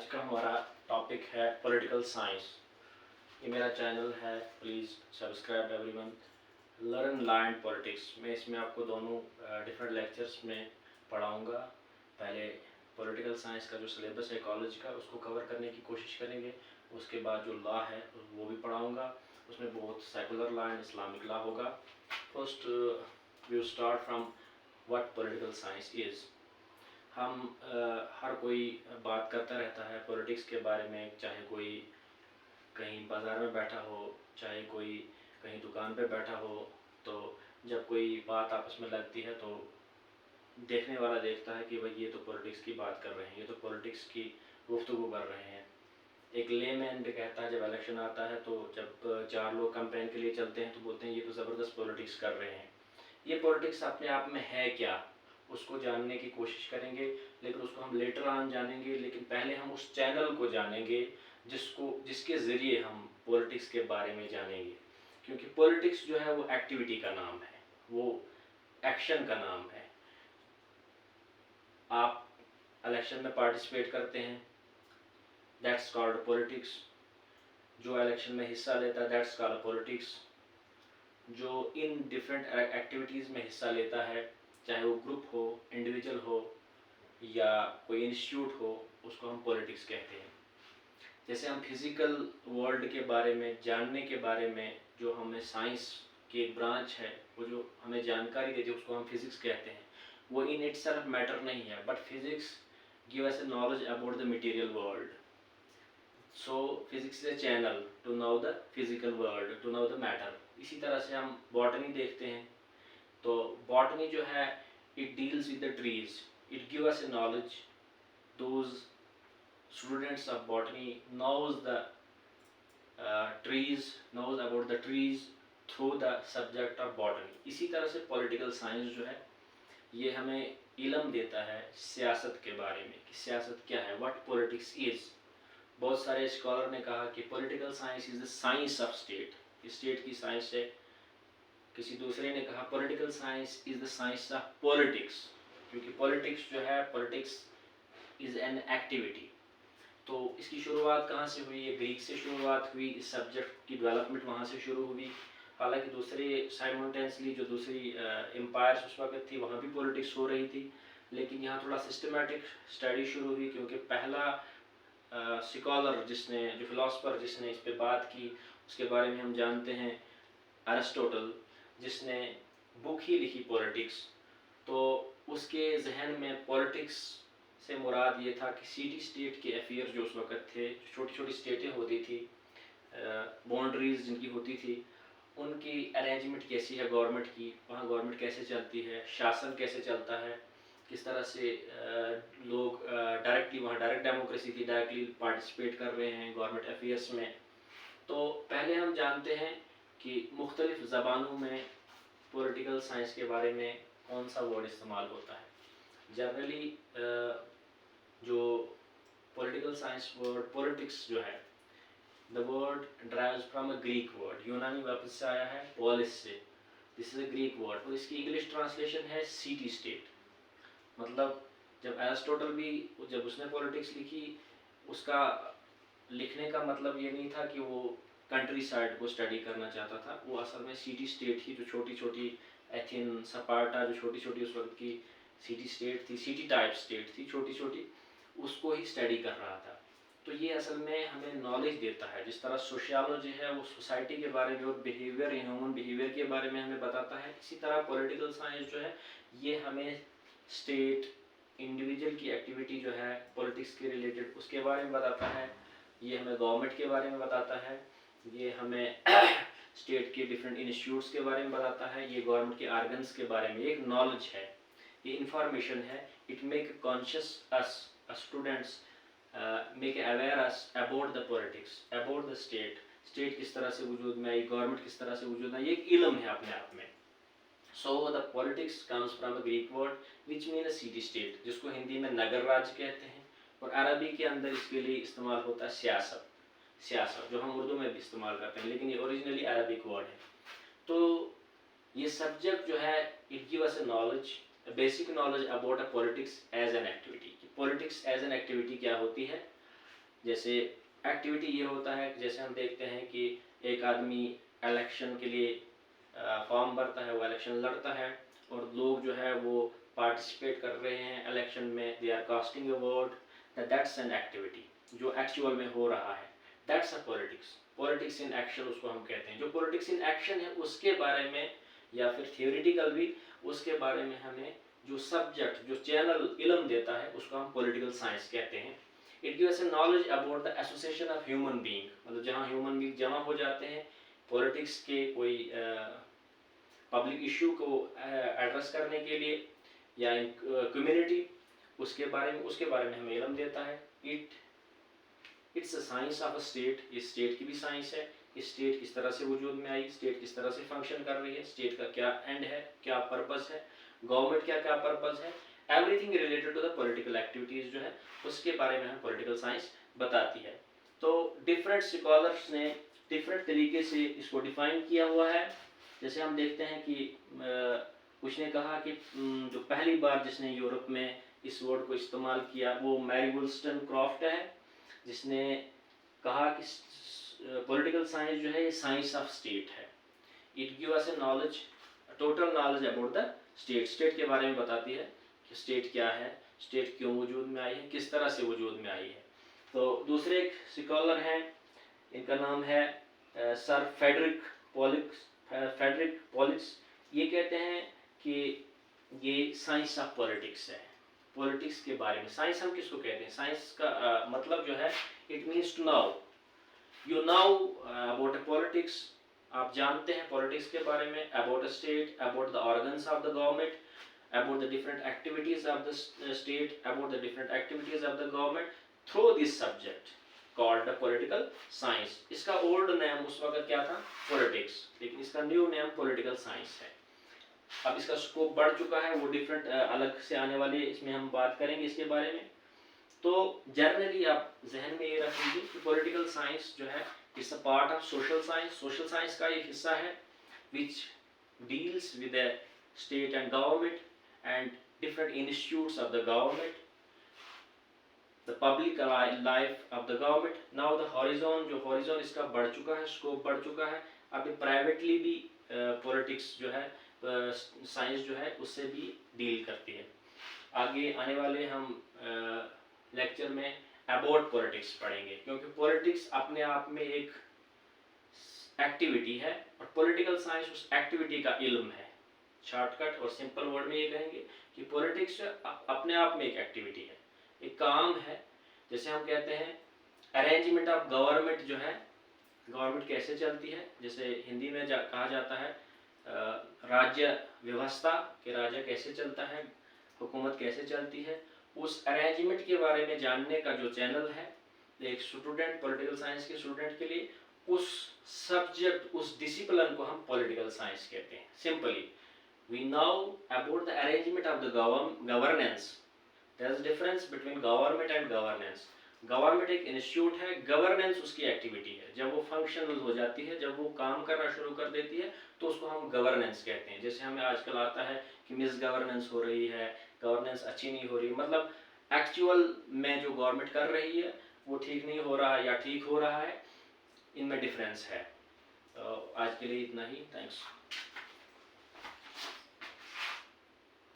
आज का हमारा टॉपिक है पॉलिटिकल साइंस। ये मेरा चैनल है, please subscribe everyone. Learn learn politics. मैं इसमें आपको दोनों डिफरेंट लेक्चर्स में पढ़ाऊँगा। पहले पॉलिटिकल साइंस का जो सिलेबस है कॉलेज का, उसको कवर करने की कोशिश करेंगे। उसके बाद जो लॉ है वो भी पढ़ाऊँगा। उसमें बहुत secular law and Islamic law होगा। First we start from what political science is. हम हर कोई बात करता रहता है पॉलिटिक्स के बारे में, चाहे कोई कहीं बाज़ार में बैठा हो, चाहे कोई कहीं दुकान पे बैठा हो। तो जब कोई बात आपस में लगती है तो देखने वाला देखता है कि भाई ये तो पॉलिटिक्स की बात कर रहे हैं, ये तो पॉलिटिक्स की गुफ्तगू कर रहे हैं। एक लेमैन भी कहता है जब इलेक्शन आता है तो जब चार लोग कैंपेन के लिए चलते हैं तो बोलते हैं ये तो ज़बरदस्त पॉलिटिक्स कर रहे हैं। ये पॉलिटिक्स अपने आप में है क्या, उसको जानने की कोशिश करेंगे, लेकिन उसको हम लेटर ऑन जानेंगे। लेकिन पहले हम उस चैनल को जानेंगे जिसके ज़रिए हम पॉलिटिक्स के बारे में जानेंगे। क्योंकि पॉलिटिक्स जो है वो एक्टिविटी का नाम है, वो एक्शन का नाम है। आप इलेक्शन में पार्टिसिपेट करते हैं, दैट्स कॉल्ड पॉलिटिक्स। जो इलेक्शन में हिस्सा लेता है दैट्स कॉल्ड पॉलिटिक्स। जो इन डिफरेंट एक्टिविटीज़ में हिस्सा लेता है, चाहे वो ग्रुप हो, इंडिविजुअल हो या कोई इंस्टीट्यूट हो, उसको हम पॉलिटिक्स कहते हैं। जैसे हम फिज़िकल वर्ल्ड के बारे में जानने के बारे में, जो हमें साइंस की एक ब्रांच है, वो जो हमें जानकारी देती है उसको हम फिज़िक्स कहते हैं। वो इन इटसेल्फ मैटर नहीं है, but physics give us a knowledge about the material world. So physics is a channel to know the physical world, to know the matter. इसी तरह से हम बॉटनी देखते हैं, तो बॉटनी जो है it deals with the trees, it give us a knowledge. Those students of botany knows the trees, knows about the trees through the subject of botany। इसी तरह से political science जो है ये हमें इल्म देता है सियासत के बारे में कि सियासत क्या है, what politics is। बहुत सारे स्कॉलर ने कहा कि political science is the science of state, state की साइंस है। किसी दूसरे ने कहा political science is the science of politics, क्योंकि politics जो है, politics is an activity। तो इसकी शुरुआत कहाँ से हुई? ये ग्रीक से शुरुआत हुई, इस सब्जेक्ट की डेवलपमेंट वहाँ से शुरू हुई। हालांकि दूसरे साइमल्टेनियसली जो दूसरी एम्पायर्स उस वक्त थी वहाँ भी पॉलिटिक्स हो रही थी, लेकिन यहाँ थोड़ा सिस्टमेटिक स्टडी शुरू हुई। क्योंकि पहला स्कॉलर जिसने, जो फिलोसफर जिसने इस पे बात की, उसके बारे में हम जानते हैं अरिस्टोटल, जिसने बुक ही लिखी पॉलिटिक्स। तो उसके जहन में पॉलिटिक्स से मुराद ये था कि सिटी स्टेट के अफेयर जो उस वक़्त थे, छोटी छोटी स्टेटें होती थी, बाउंड्रीज़ जिनकी होती थी, उनकी अरेंजमेंट कैसी है गवर्नमेंट की, वहाँ गवर्नमेंट कैसे चलती है, शासन कैसे चलता है, किस तरह से लोग डायरेक्टली, वहाँ डायरेक्ट डेमोक्रेसी थी, डायरेक्टली पार्टिसिपेट कर रहे हैं गवर्नमेंट अफेयर्स में। तो पहले हम जानते हैं कि मुख्तलिफ़ ज़बानों में पॉलिटिकल साइंस के बारे में कौन सा वर्ड इस्तेमाल होता है। जनरली जो पॉलिटिकल साइंस वर्ड पॉलिटिक्स जो है, the word drives from a Greek word, यूनानी वापस से आया है पोलिस से। This is a Greek word और इसकी इंग्लिश ट्रांसलेशन है सिटी स्टेट। मतलब जब एरिस्टोटल भी, जब उसने पॉलिटिक्स लिखी, उसका लिखने का मतलब ये नहीं था कि वो कंट्री साइड को स्टडी करना चाहता था। वो असल में सिटी स्टेट ही, जो छोटी छोटी एथेन, स्पार्टा, जो छोटी छोटी उस वक्त की सिटी स्टेट थी, सिटी टाइप स्टेट थी छोटी छोटी, उसको ही स्टडी कर रहा था। तो ये असल में हमें नॉलेज देता है। जिस तरह सोशियोलॉजी है वो सोसाइटी के बारे में और बिहेवियर, ह्यूमन बिहेवियर के बारे में हमें बताता है, इसी तरह पॉलिटिकल साइंस जो है ये हमें स्टेट, इंडिविजुअल की एक्टिविटी जो है पॉलिटिक्स के रिलेटेड उसके बारे में बताता है। ये हमें गवर्नमेंट के बारे में बताता है, ये हमें स्टेट के डिफरेंट इंस्टीट्यूट्स के बारे में बताता है, ये गवर्नमेंट के आर्गन्स के बारे में एक नॉलेज है, ये इंफॉर्मेशन है। It make conscious us students, make aware us about the politics, about the state, state किस तरह से वजूद में आई, गवर्नमेंट किस तरह से वजूद में आई, ये एक इल्म है अपने आप में। So the politics comes from a Greek word which mean a city state, जिसको हिंदी में नगर राज्य कहते हैं, और अरबी के अंदर इसके लिए इस्तेमाल होता है सियासत, सियासत जो हम उर्दू में भी इस्तेमाल करते हैं, लेकिन ये ओरिजिनली अरबिक वर्ड है। तो ये सब्जेक्ट जो है it give us a knowledge, basic knowledge about a politics as an activity. Politics as an activity क्या होती है, जैसे एक्टिविटी ये होता है, जैसे हम देखते हैं कि एक आदमी इलेक्शन के लिए फॉर्म भरता है, वो इलेक्शन लड़ता है और लोग जो है वो पार्टिसिपेट कर रहे हैं इलेक्शन में, they are casting a vote, that's an activity जो एक्चुअल में हो रहा है, that's a politics. Politics in action उसको हम कहते हैं। जो पॉलिटिक्स इन एक्शन है उसके बारे में, या फिर थियोरिटिकल भी, उसके बारे में हमें जो सब्जेक्ट, जो चैनल इल्म देता है उसको हम पॉलिटिकल साइंस कहते हैं। It gives a knowledge about the association of human being, मतलब जहाँ ह्यूमन बीइंग जमा हो जाते हैं पॉलिटिक्स के कोई पब्लिक इशू को एड्रेस करने के लिए या कम्युनिटी, उसके बारे में हमें इल्म देता है। It's a science of a state. इस स्टेट की भी साइंस है, स्टेट किस तरह से वजूद में आई, स्टेट किस तरह से फंक्शन कर रही है, स्टेट का क्या एंड है, क्या पर्पस है, गवर्नमेंट क्या क्या पर्पस है, everything related to the political activities जो है उसके बारे में हम पॉलिटिकल साइंस बताती है। तो डिफरेंट स्कॉलर्स ने डिफरेंट तरीके से इसको डिफाइन किया हुआ है। जैसे हम देखते हैं कि उसने कहा कि जो पहली बार जिसने यूरोप में इस वर्ड को इस्तेमाल किया वो मैरी वुllstonecraft है, जिसने कहा कि पॉलिटिकल साइंस जो है ये साइंस ऑफ स्टेट है। It give us a knowledge, total knowledge about the state. State के बारे में बताती है कि स्टेट क्या है, स्टेट क्यों वजूद में आई है, किस तरह से वजूद में आई है। तो दूसरे एक स्कॉलर हैं, इनका नाम है सर फेडरिक पॉलिक्स। ये कहते हैं कि ये साइंस ऑफ पॉलिटिक्स है। पॉलिटिक्स के बारे में साइंस हम किसको कहते हैं? साइंस का मतलब जो है it means to know, you know about a politics, आप जानते हैं पॉलिटिक्स के बारे में, about a state, about the organs of the government, about the different activities of the state, about the different activities of the government through this subject called the political science. इसका old name उस वक्त क्या था? Politics, लेकिन इसका new name political science है। अब इसका स्कोप बढ़ चुका है, वो डिफरेंट अलग से आने वाली, इसमें हम बात करेंगे इसके बारे में। तो जनरली आप जहन में ये रखेंगे कि पॉलिटिकल साइंस जो है it's a part of social science, social science का एक हिस्सा है which deals with the state and government and different institutes of the government, the public life of the government. Now the horizon, जो horizon इसका बढ़ चुका है, scope बढ़ चुका है, अभी privately भी politics जो है साइंस जो है उससे भी डील करती है। आगे आने वाले हम लेक्चर में अबाउट पॉलिटिक्स पढ़ेंगे, क्योंकि पॉलिटिक्स अपने आप में एक एक्टिविटी है और पॉलिटिकल साइंस उस एक्टिविटी का इल्म है। शॉर्टकट और सिंपल वर्ड में ये कहेंगे कि पॉलिटिक्स अपने आप में एक एक्टिविटी है, एक काम है। जैसे हम कहते हैं अरेंजमेंट ऑफ गवर्नमेंट जो है, गवर्नमेंट कैसे चलती है, जैसे हिंदी में कहा जाता है राज्य व्यवस्था के राज्य कैसे चलता है, हुकूमत कैसे चलती है, उस अरेंजमेंट के बारे में जानने का जो चैनल है एक स्टूडेंट, पॉलिटिकल साइंस के स्टूडेंट के लिए, उस सब्जेक्ट, उस डिसिप्लिन को हम पॉलिटिकल साइंस कहते हैं। Simply we know about the arrangement of the governance. There is a difference between government and governance. Government एक इंस्टीट्यूट है, गवर्नेंस उसकी एक्टिविटी है। जब वो फंक्शनल हो जाती है, जब वो काम करना शुरू कर देती है, तो उसको हम गवर्नेंस कहते हैं। जैसे हमें आजकल आता है कि मिस गवर्नेंस हो रही है, गवर्नेंस अच्छी नहीं हो रही, मतलब एक्चुअल में जो गवर्नमेंट कर रही है वो ठीक नहीं हो रहा है या ठीक हो रहा है, इनमें डिफरेंस है। तो आज के लिए इतना ही, थैंक्स।